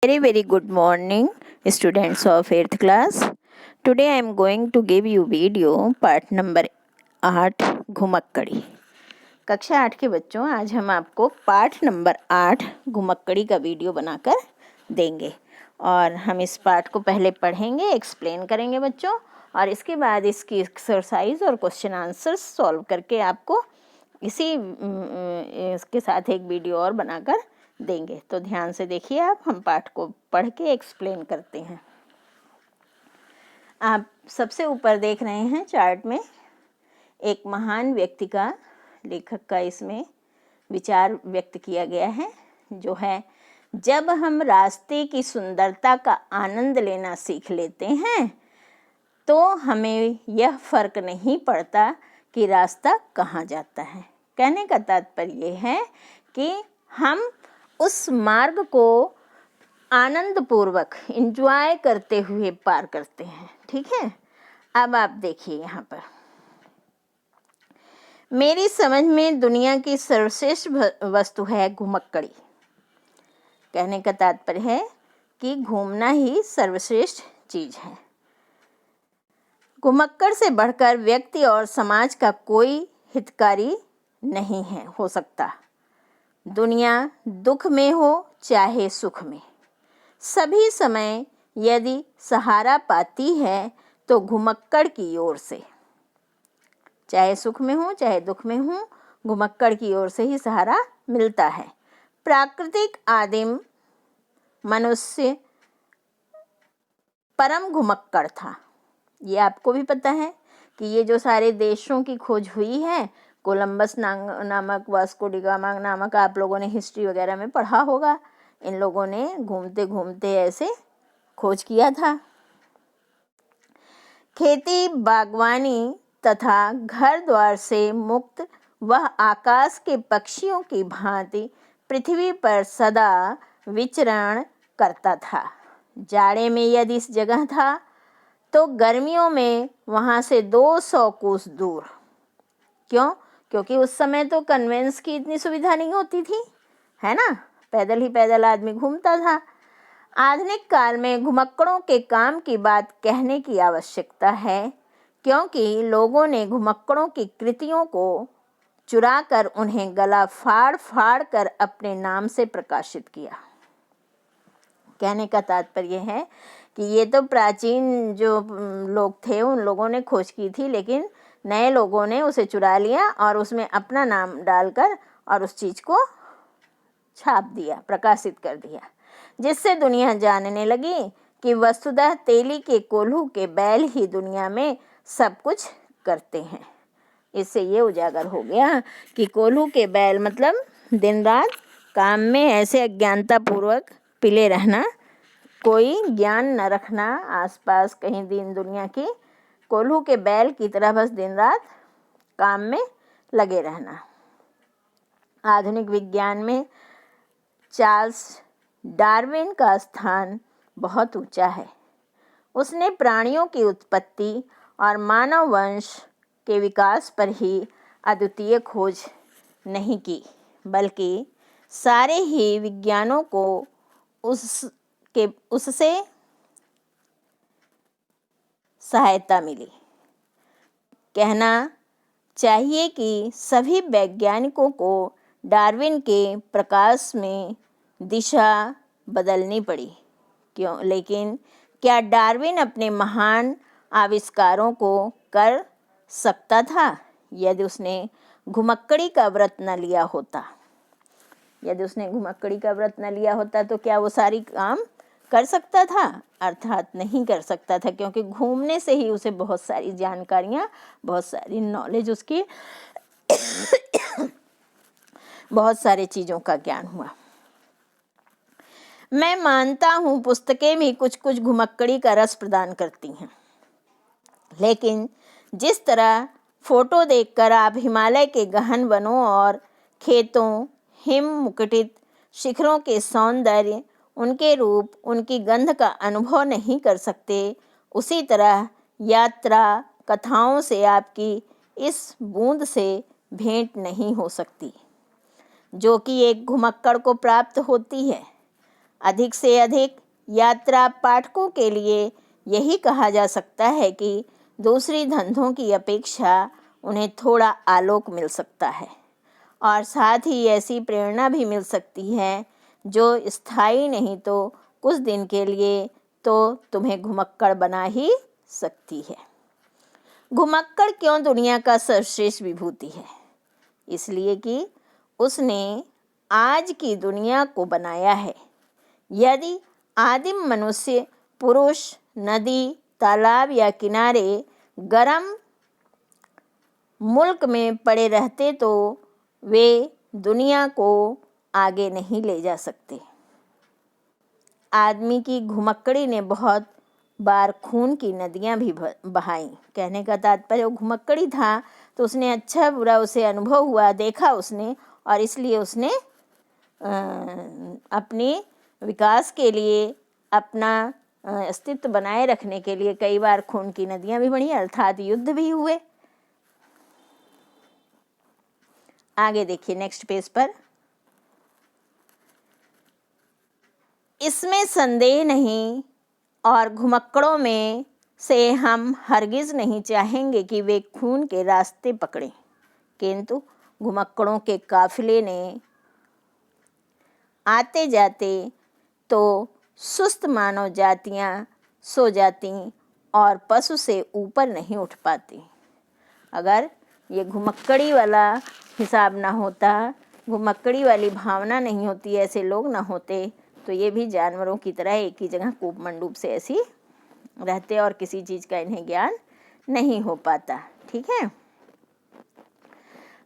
Very good morning, students of 8th class. Today I am going to give you video part number 8 घुमक्कड़ी। कक्षा 8 के बच्चों, आज हम आपको पाठ नंबर 8 घुमक्कड़ी का वीडियो बनाकर देंगे और हम इस पाठ को पहले पढ़ेंगे, एक्सप्लेन करेंगे बच्चों, और इसके बाद इसकी एक्सरसाइज और क्वेश्चन आंसर्स सॉल्व करके आपको इसके साथ एक वीडियो और बनाकर देंगे। तो ध्यान से देखिए, आप हम पाठ को पढ़ के एक्सप्लेन करते हैं। आप सबसे ऊपर देख रहे हैं चार्ट में एक महान व्यक्ति का, लेखक का इसमें विचार व्यक्त किया गया है, जो है जब हम रास्ते की सुंदरता का आनंद लेना सीख लेते हैं तो हमें यह फर्क नहीं पड़ता कि रास्ता कहाँ जाता है। कहने का तात्पर्य यह है कि हम उस मार्ग को आनंदपूर्वक एंजॉय करते हुए पार करते हैं। ठीक है, अब आप देखिए यहाँ पर, मेरी समझ में दुनिया की सर्वश्रेष्ठ वस्तु है घुमक्कड़ी। कहने का तात्पर्य है कि घूमना ही सर्वश्रेष्ठ चीज है। घुमक्कड़ से बढ़कर व्यक्ति और समाज का कोई हितकारी नहीं है हो सकता। दुनिया दुख में हो चाहे सुख में, सभी समय यदि सहारा पाती है तो घुमक्कड़ की ओर से। चाहे सुख में हो चाहे दुख में हो, घुमक्कड़ की ओर से ही सहारा मिलता है। प्राकृतिक आदिम मनुष्य परम घुमक्कड़ था। ये आपको भी पता है कि ये जो सारे देशों की खोज हुई है, कोलंबस नामक, वास्को डी गामा नामक, आप लोगों ने हिस्ट्री वगैरह में पढ़ा होगा। इन लोगों ने घूमते घूमते ऐसे खोज किया था। खेती बागवानी तथा घर द्वार से मुक्त वह आकाश के पक्षियों की भांति पृथ्वी पर सदा विचरण करता था। जाड़े में यदि इस जगह था तो गर्मियों में वहाँ से 200 कोस दूर। क्यों? क्योंकि उस समय तो कन्वेंस की इतनी सुविधा नहीं होती थी, है ना, पैदल आदमी घूमता था। आधुनिक काल में घुमक्कड़ों के काम की बात कहने की आवश्यकता है, क्योंकि लोगों ने घुमक्कड़ों की कृतियों को चुराकर उन्हें गला फाड़ फाड़ कर अपने नाम से प्रकाशित किया। कहने का तात्पर्य है कि ये तो प्राचीन जो लोग थे उन लोगों ने खोज की थी, लेकिन नए लोगों ने उसे चुरा लिया और उसमें अपना नाम डालकर और उस चीज़ को छाप दिया, प्रकाशित कर दिया, जिससे दुनिया जानने लगी कि वस्तुतः तेली के कोल्हू के बैल ही दुनिया में सब कुछ करते हैं। इससे ये उजागर हो गया कि कोल्हू के बैल मतलब दिन रात काम में ऐसे अज्ञानता पूर्वक पिले रहना, कोई ज्ञान न रखना आसपास कहीं दीन दुनिया की, कोल्हू के बैल की तरह बस दिन रात काम में लगे रहना। आधुनिक विज्ञान में चार्ल्स डार्विन का स्थान बहुत ऊंचा है। उसने प्राणियों की उत्पत्ति और मानव वंश के विकास पर ही अद्वितीय खोज नहीं की, बल्कि सारे ही विज्ञानों को उससे सहायता मिली। कहना चाहिए कि सभी वैज्ञानिकों को डार्विन के प्रकाश में दिशा बदलनी पड़ी। क्यों? लेकिन क्या डार्विन अपने महान आविष्कारों को कर सकता था यदि उसने घुमक्कड़ी का व्रत न लिया होता? यदि उसने घुमक्कड़ी का व्रत न लिया होता तो क्या वो सारी काम कर सकता था? अर्थात नहीं कर सकता था, क्योंकि घूमने से ही उसे बहुत सारी जानकारियाँ, बहुत सारी नॉलेज, उसकी बहुत सारे चीज़ों का ज्ञान हुआ। मैं मानता हूँ पुस्तकें भी कुछ कुछ घुमक्कड़ी का रस प्रदान करती हैं, लेकिन जिस तरह फोटो देखकर आप हिमालय के गहन वनों और खेतों, हिम मुकुटित शिखरों के सौंदर्य, उनके रूप, उनकी गंध का अनुभव नहीं कर सकते, उसी तरह यात्रा कथाओं से आपकी इस बूंद से भेंट नहीं हो सकती, जो कि एक घुमक्कड़ को प्राप्त होती है। अधिक से अधिक यात्रा पाठकों के लिए यही कहा जा सकता है कि दूसरी धंधों की अपेक्षा उन्हें थोड़ा आलोक मिल सकता है और साथ ही ऐसी प्रेरणा भी मिल सकती है जो स्थायी नहीं तो कुछ दिन के लिए तो तुम्हें घुमक्कड़ बना ही सकती है। घुमक्कड़ क्यों दुनिया का सर्वश्रेष्ठ विभूति है? इसलिए कि उसने आज की दुनिया को बनाया है। यदि आदिम मनुष्य पुरुष नदी, तालाब या किनारे गर्म मुल्क में पड़े रहते तो वे दुनिया को आगे नहीं ले जा सकते। आदमी की घुमक्कड़ी ने बहुत बार खून की नदियां भी बहाई। कहने का तात्पर्य वो घुमक्कड़ी था तो उसने अच्छा बुरा उसे अनुभव हुआ, देखा उसने, और इसलिए उसने अपने विकास के लिए, अपना अस्तित्व बनाए रखने के लिए कई बार खून की नदियां भी बही, अर्थात युद्ध भी हुए। आगे देखिए नेक्स्ट पेज पर। इसमें संदेह नहीं और घुमक्कड़ों में से हम हरगिज नहीं चाहेंगे कि वे खून के रास्ते पकड़ें, किंतु घुमक्कड़ों के काफिले ने आते जाते तो सुस्त मानव जातियां सो जाती और पशु से ऊपर नहीं उठ पाती। अगर ये घुमक्कड़ी वाला हिसाब ना होता, घुमक्कड़ी वाली भावना नहीं होती, ऐसे लोग ना होते तो ये भी जानवरों की तरह एक ही जगह कूप मंडूप से ऐसी रहते और किसी चीज़ का इन्हें ज्ञान नहीं हो पाता। ठीक है।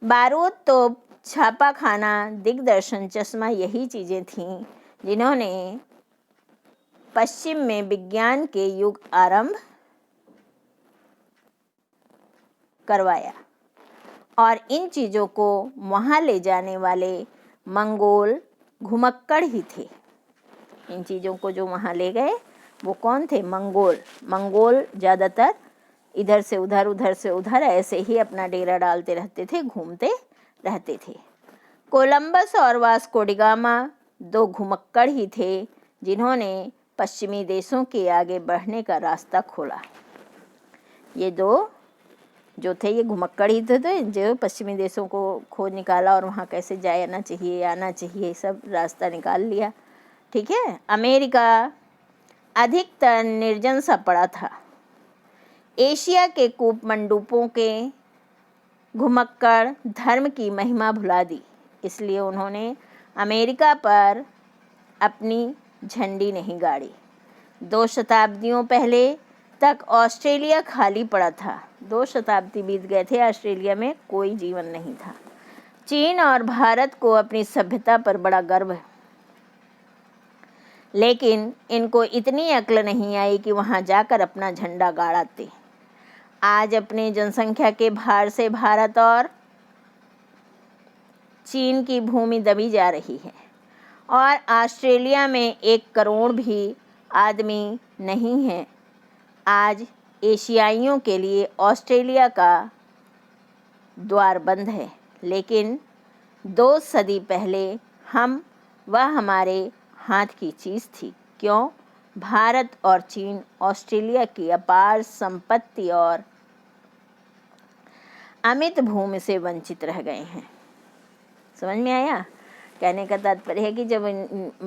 बारूद, तोप, छापा खाना, दिग्दर्शन, चश्मा यही चीज़ें थीं जिन्होंने पश्चिम में विज्ञान के युग आरंभ करवाया और इन चीज़ों को वहाँ ले जाने वाले मंगोल घुमक्कड़ ही थे। इन चीज़ों को जो वहाँ ले गए वो कौन थे? मंगोल। मंगोल ज़्यादातर इधर से उधर, उधर से उधर ऐसे ही अपना डेरा डालते रहते थे, घूमते रहते थे। कोलंबस और वास्को डी गामा दो घुमक्कड़ ही थे जिन्होंने पश्चिमी देशों के आगे बढ़ने का रास्ता खोला। ये दो जो थे ये घुमक्कड़ ही थे जो पश्चिमी देशों को खोज निकाला और वहाँ कैसे जाना चाहिए, आना चाहिए, सब रास्ता निकाल लिया। ठीक है। अमेरिका अधिकतर निर्जन सा पड़ा था। एशिया के कूप मंडूपों के घुमक्कड़ धर्म की महिमा भुला दी, इसलिए उन्होंने अमेरिका पर अपनी झंडी नहीं गाड़ी। 2 शताब्दियों पहले तक ऑस्ट्रेलिया खाली पड़ा था। 2 शताब्दी बीत गए थे, ऑस्ट्रेलिया में कोई जीवन नहीं था। चीन और भारत को अपनी सभ्यता पर बड़ा गर्व है, लेकिन इनको इतनी अक्ल नहीं आई कि वहाँ जाकर अपना झंडा गाड़ाते। आज अपने जनसंख्या के भार से भारत और चीन की भूमि दबी जा रही है और ऑस्ट्रेलिया में 1 करोड़ भी आदमी नहीं है। आज एशियाइयों के लिए ऑस्ट्रेलिया का द्वार बंद है, लेकिन 2 सदी पहले वह हमारे हाथ की चीज़ थी। क्यों? भारत और चीन ऑस्ट्रेलिया की अपार संपत्ति और अमित भूमि से वंचित रह गए हैं। समझ में आया? कहने का तात्पर्य है कि जब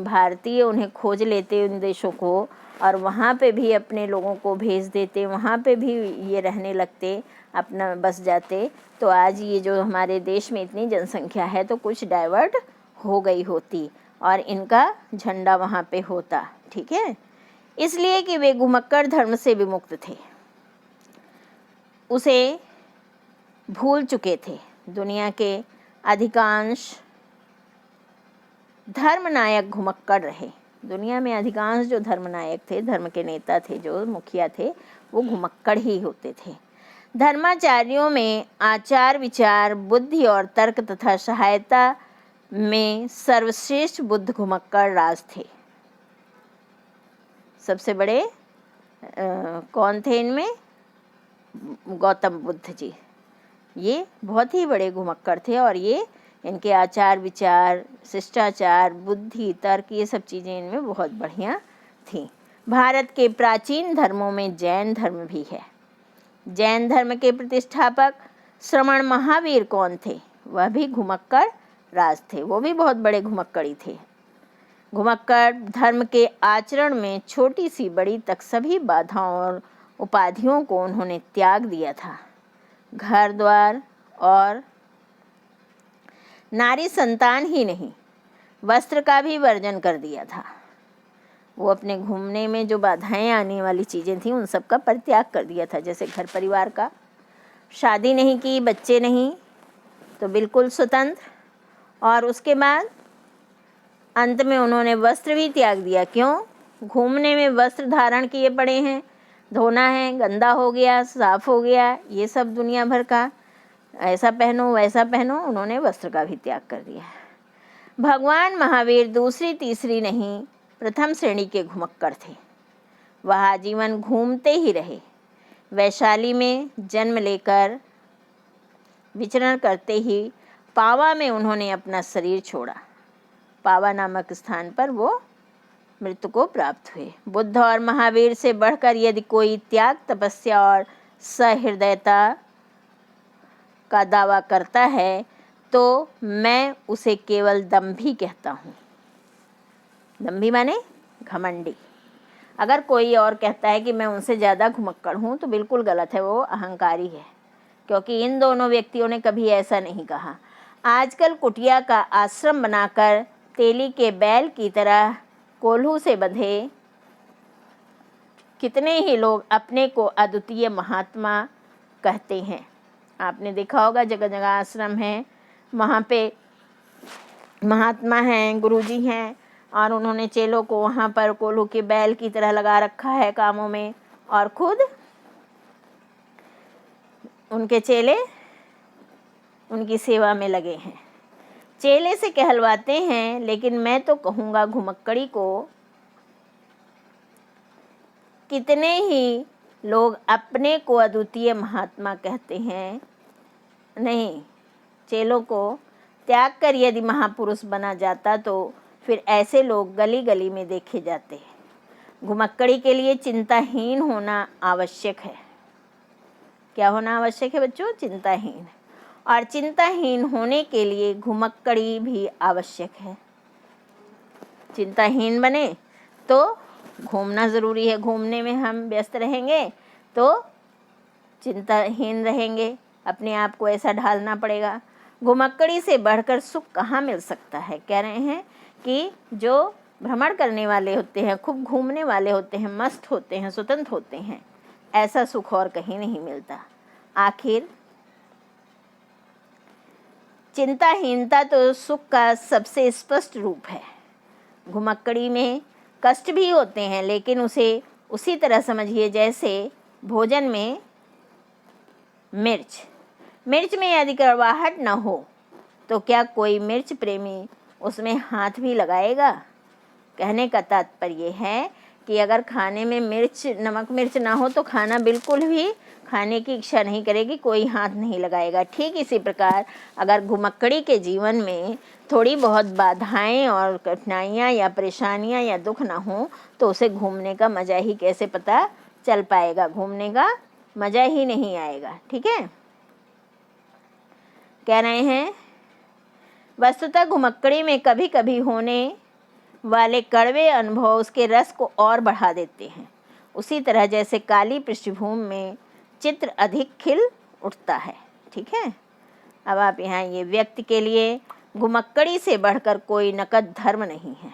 भारतीय उन्हें खोज लेते उन देशों को और वहाँ पे भी अपने लोगों को भेज देते, वहाँ पे भी ये रहने लगते, अपना बस जाते, तो आज ये जो हमारे देश में इतनी जनसंख्या है तो कुछ डाइवर्ट हो गई होती और इनका झंडा वहाँ पे होता। ठीक है। इसलिए कि वे घुमक्कड़ धर्म से विमुक्त थे, उसे भूल चुके थे। दुनिया के अधिकांश धर्मनायक घुमक्कड़ रहे। दुनिया में अधिकांश जो धर्मनायक थे, धर्म के नेता थे, जो मुखिया थे, वो घुमक्कड़ ही होते थे। धर्माचार्यों में आचार विचार, बुद्धि और तर्क तथा सहायता में सर्वश्रेष्ठ बुद्ध घुमक्कड़ राज थे। सबसे बड़े कौन थे इनमें? गौतम बुद्ध जी। ये बहुत ही बड़े घुमक्कड़ थे और ये इनके आचार विचार, शिष्टाचार, बुद्धि, तर्क, ये सब चीज़ें इनमें बहुत बढ़िया थी। भारत के प्राचीन धर्मों में जैन धर्म भी है। जैन धर्म के प्रतिष्ठापक श्रमण महावीर कौन थे? वह भी घुमक्कड़ राज थे, वो भी बहुत बड़े घुमक्कड़ी थे। घुमक्कड़ धर्म के आचरण में छोटी सी बड़ी तक सभी बाधाओं और उपाधियों को उन्होंने त्याग दिया था। घर द्वार और नारी संतान ही नहीं, वस्त्र का भी वर्जन कर दिया था। वो अपने घूमने में जो बाधाएं आने वाली चीज़ें थीं उन सब का परित्याग कर दिया था। जैसे घर परिवार का, शादी नहीं की, बच्चे नहीं, तो बिल्कुल स्वतंत्र। और उसके बाद अंत में उन्होंने वस्त्र भी त्याग दिया। क्यों? घूमने में वस्त्र धारण किए पड़े हैं, धोना है, गंदा हो गया, साफ हो गया, ये सब दुनिया भर का, ऐसा पहनो वैसा पहनो, उन्होंने वस्त्र का भी त्याग कर दिया। भगवान महावीर दूसरी तीसरी नहीं, प्रथम श्रेणी के घुमक्कड़ थे। वह आजीवन घूमते ही रहे। वैशाली में जन्म लेकर विचरण करते ही पावा में उन्होंने अपना शरीर छोड़ा। पावा नामक स्थान पर वो मृत्यु को प्राप्त हुए। बुद्ध और महावीर से बढ़कर यदि कोई त्याग, तपस्या और सहृदयता का दावा करता है तो मैं उसे केवल दंभी कहता हूँ। दंभी माने घमंडी। अगर कोई और कहता है कि मैं उनसे ज़्यादा घुमक्कड़ हूँ तो बिल्कुल गलत है, वो अहंकारी है, क्योंकि इन दोनों व्यक्तियों ने कभी ऐसा नहीं कहा। आजकल कुटिया का आश्रम बनाकर तेली के बैल की तरह कोल्हू से बंधे कितने ही लोग अपने को अद्वितीय महात्मा कहते हैं। आपने देखा होगा जगह जगह आश्रम हैं, वहाँ पे महात्मा हैं, गुरुजी हैं, और उन्होंने चेलों को वहाँ पर कोल्हू के बैल की तरह लगा रखा है कामों में, और खुद उनके चेले उनकी सेवा में लगे हैं। चेले से कहलवाते हैं, लेकिन मैं तो कहूँगा घुमक्कड़ी को कितने ही लोग अपने को अद्वितीय महात्मा कहते हैं। नहीं, चेलों को त्याग कर यदि महापुरुष बना जाता तो फिर ऐसे लोग गली गली में देखे जाते हैं। घुमक्कड़ी के लिए चिंताहीन होना आवश्यक है। क्या होना आवश्यक है बच्चों? चिंताहीन। और चिंताहीन होने के लिए घुमक्कड़ी भी आवश्यक है। चिंताहीन बने तो घूमना ज़रूरी है। घूमने में हम व्यस्त रहेंगे तो चिंताहीन रहेंगे, अपने आप को ऐसा ढालना पड़ेगा। घुमक्कड़ी से बढ़कर सुख कहाँ मिल सकता है? कह रहे हैं कि जो भ्रमण करने वाले होते हैं, खूब घूमने वाले होते हैं, मस्त होते हैं, स्वतंत्र होते हैं, ऐसा सुख और कहीं नहीं मिलता। आखिर चिंताहीनता तो सुख का सबसे स्पष्ट रूप है। घुमक्कड़ी में कष्ट भी होते हैं, लेकिन उसे उसी तरह समझिए जैसे भोजन में मिर्च में यदि कड़वाहट न हो तो क्या कोई मिर्च प्रेमी उसमें हाथ भी लगाएगा? कहने का तात्पर्य है कि अगर खाने में नमक मिर्च ना हो तो खाना बिल्कुल भी खाने की इच्छा नहीं करेगी, कोई हाथ नहीं लगाएगा। ठीक इसी प्रकार अगर घुमक्कड़ी के जीवन में थोड़ी बहुत बाधाएं और कठिनाइयां या परेशानियां या दुख ना हो तो उसे घूमने का मज़ा ही कैसे पता चल पाएगा? घूमने का मज़ा ही नहीं आएगा। ठीक है, कह रहे हैं वस्तुतः घुमक्कड़ी में कभी कभी होने वाले कड़वे अनुभव उसके रस को और बढ़ा देते हैं। उसी तरह जैसे काली पृष्ठभूमि में चित्र अधिक खिल उठता है। ठीक है, अब आप यहाँ ये व्यक्ति के लिए घुमक्कड़ी से बढ़कर कोई नकद धर्म नहीं है।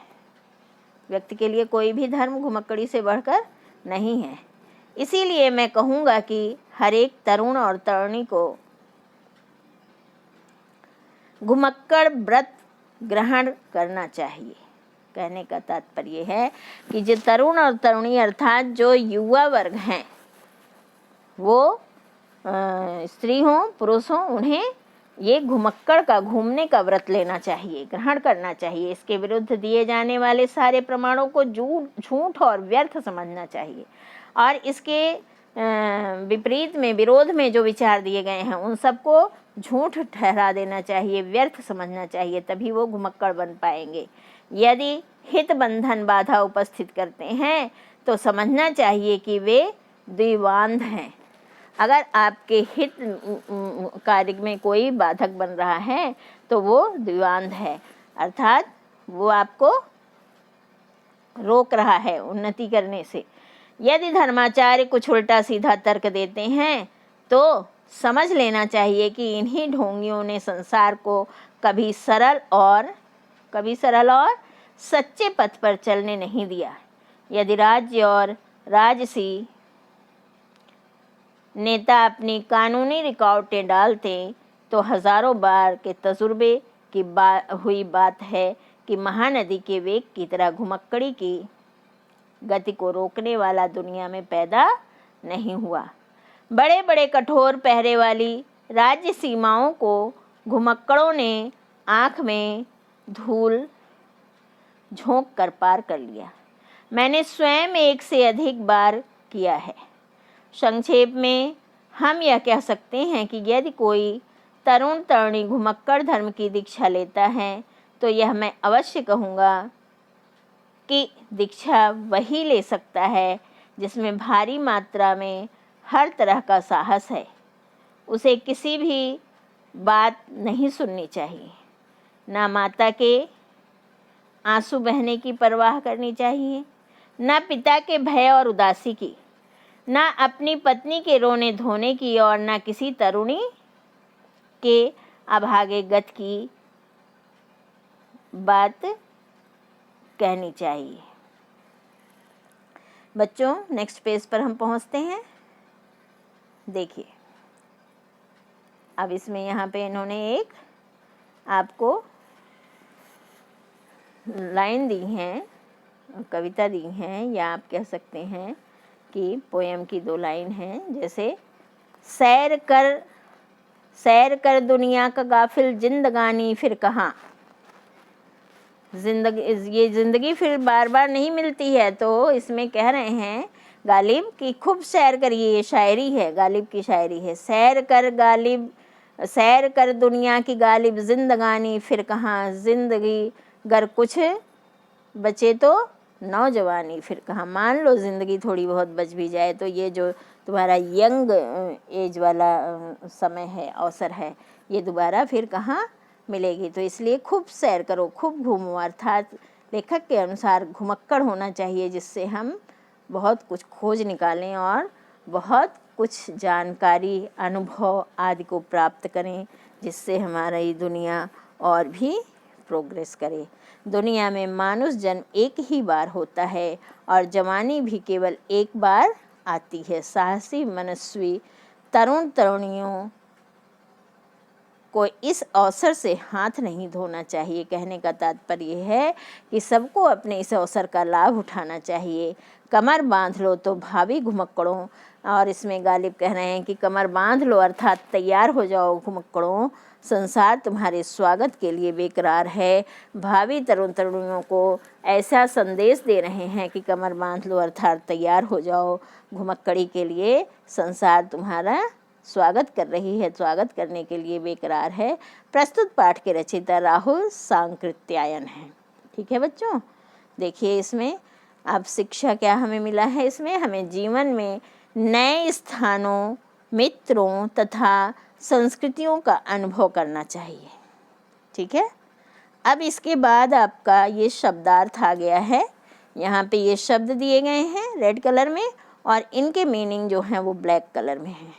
व्यक्ति के लिए कोई भी धर्म घुमक्कड़ी से बढ़कर नहीं है। इसीलिए मैं कहूँगा कि हर एक तरुण और तरुणी को घुमक्कड़ व्रत ग्रहण करना चाहिए। कहने का तात्पर्य है कि जो तरुण और तरुणी अर्थात जो युवा वर्ग हैं, वो स्त्री हों पुरुष हों, उन्हें ये घुमक्कड़ का घूमने का व्रत लेना चाहिए, ग्रहण करना चाहिए। इसके विरुद्ध दिए जाने वाले सारे प्रमाणों को झूठ और व्यर्थ समझना चाहिए, और इसके विपरीत में, विरोध में जो विचार दिए गए हैं उन सबको झूठ ठहरा देना चाहिए, व्यर्थ समझना चाहिए, तभी वो घुमक्कड़ बन पाएंगे। यदि हित बंधन बाधा उपस्थित करते हैं तो समझना चाहिए कि वे द्विवांध हैं। अगर आपके हित कार्य में कोई बाधक बन रहा है तो वो द्विवांध है, अर्थात वो आपको रोक रहा है उन्नति करने से। यदि धर्माचार्य कुछ उल्टा सीधा तर्क देते हैं तो समझ लेना चाहिए कि इन्हीं ढोंगियों ने संसार को कभी सरल और सच्चे पथ पर चलने नहीं दिया। यदि राज्य और राजसी नेता अपनी कानूनी रुकावटें डालते तो हजारों बार के तजुर्बे की हुई बात है कि महानदी के वेग की तरह घुमक्कड़ी की गति को रोकने वाला दुनिया में पैदा नहीं हुआ। बड़े बड़े कठोर पहरे वाली राज्य सीमाओं को घुमक्कड़ों ने आँख में धूल झोंक कर पार कर लिया। मैंने स्वयं एक से अधिक बार किया है। संक्षेप में हम यह कह सकते हैं कि यदि कोई तरुण तरुणी घुमक्कड़ धर्म की दीक्षा लेता है तो यह मैं अवश्य कहूँगा कि दीक्षा वही ले सकता है जिसमें भारी मात्रा में हर तरह का साहस है। उसे किसी भी बात नहीं सुननी चाहिए, ना माता के आंसू बहने की परवाह करनी चाहिए, ना पिता के भय और उदासी की, ना अपनी पत्नी के रोने धोने की, और ना किसी तरुणी के अभागे गत की बात कहनी चाहिए। बच्चों, नेक्स्ट पेज पर हम पहुंचते हैं। देखिए, अब इसमें यहाँ पे इन्होंने एक आपको लाइन दी हैं, कविता दी हैं, या आप कह सकते हैं कि पोएम की 2 लाइन हैं। जैसे सैर कर दुनिया का गाफिल जिंदगानी फिर कहाँ। ये ज़िंदगी फिर बार बार नहीं मिलती है, तो इसमें कह रहे हैं गालिब कि खूब सैर करिए। ये शायरी है, गालिब की शायरी है। सैर कर दुनिया की गालिब जिंदगानी फिर कहाँ, जिंदगी गर कुछ बचे तो नौजवानी फिर कहाँ। मान लो ज़िंदगी थोड़ी बहुत बच भी जाए तो ये जो तुम्हारा यंग एज वाला समय है, अवसर है, ये दोबारा फिर कहाँ मिलेगी। तो इसलिए खूब सैर करो, खूब घूमो। अर्थात लेखक के अनुसार घुमक्कड़ होना चाहिए जिससे हम बहुत कुछ खोज निकालें और बहुत कुछ जानकारी, अनुभव आदि को प्राप्त करें, जिससे हमारी दुनिया और भी प्रोग्रेस करे। दुनिया में मानुष जन्म एक ही बार होता है और जवानी भी केवल एक बार आती है। साहसी मनस्वी तरुण तरुणियों को इस अवसर से हाथ नहीं धोना चाहिए। कहने का तात्पर्य है कि सबको अपने इस अवसर का लाभ उठाना चाहिए। कमर बांध लो तो भावी घुमक्कड़ों, और इसमें गालिब कह रहे हैं कि कमर बांध लो अर्थात तैयार हो जाओ घुमक्कड़ों, संसार तुम्हारे स्वागत के लिए बेकरार है। भावी तरुण तरुणियों को ऐसा संदेश दे रहे हैं कि कमर बांध लो अर्थात तैयार हो जाओ घुमक्कड़ी के लिए, संसार तुम्हारा स्वागत कर रही है, स्वागत करने के लिए बेकरार है। प्रस्तुत पाठ के रचयिता राहुल सांकृत्यायन हैं। ठीक है बच्चों, देखिए इसमें अब शिक्षा क्या हमें मिला है। इसमें हमें जीवन में नए स्थानों, मित्रों तथा संस्कृतियों का अनुभव करना चाहिए। ठीक है, अब इसके बाद आपका ये शब्दार्थ आ गया है। यहाँ पे ये शब्द दिए गए हैं रेड कलर में और इनके मीनिंग जो हैं वो ब्लैक कलर में हैं।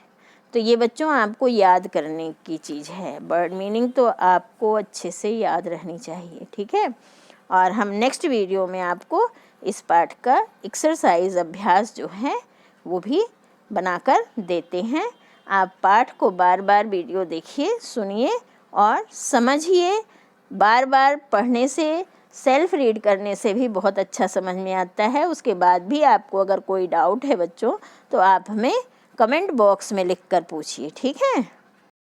तो ये बच्चों आपको याद करने की चीज़ है। वर्ड मीनिंग तो आपको अच्छे से याद रहनी चाहिए। ठीक है, और हम नेक्स्ट वीडियो में आपको इस पाठ का एक्सरसाइज अभ्यास जो है वो भी बनाकर देते हैं। आप पाठ को बार बार वीडियो देखिए, सुनिए और समझिए। बार बार पढ़ने से, सेल्फ रीड करने से भी बहुत अच्छा समझ में आता है। उसके बाद भी आपको अगर कोई डाउट है बच्चों तो आप हमें कमेंट बॉक्स में लिखकर पूछिए। ठीक है।